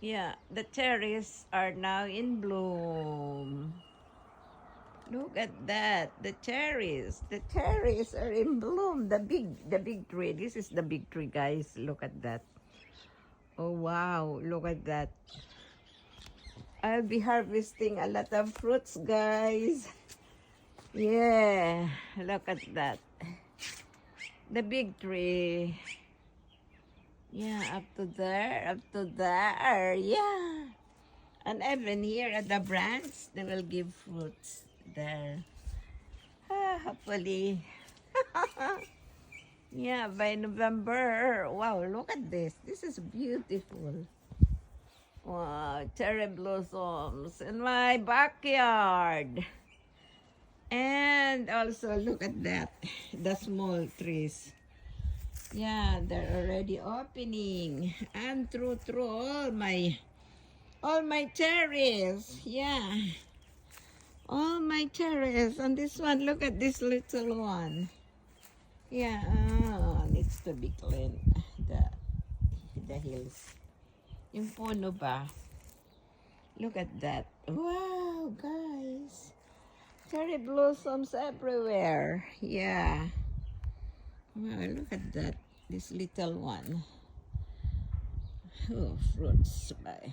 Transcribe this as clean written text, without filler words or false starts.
Yeah, the cherries are now in bloom. Look at that, the cherries. The cherries are in bloom. The big tree. This is the big tree, guys. Look at that. Oh wow, look at that. I'll be harvesting a lot of fruits, guys. Yeah, look at that. The big tree. Yeah, up to there, up to there. Yeah. And even here at the branch, they will give fruits there. Hopefully. Yeah, by November. Wow, look at this. This is beautiful. Wow, cherry blossoms in my backyard. And also look at that, the small trees. Yeah, they're already opening. And through all my cherries. Yeah. All my cherries. And this one, look at this little one. Yeah, needs to be cleaned. The hills. Yung puno ba? Look at that. Wow, guys. Cherry blossoms everywhere. Yeah. Wow, look at that. This little one. Oh, fruits. Bye.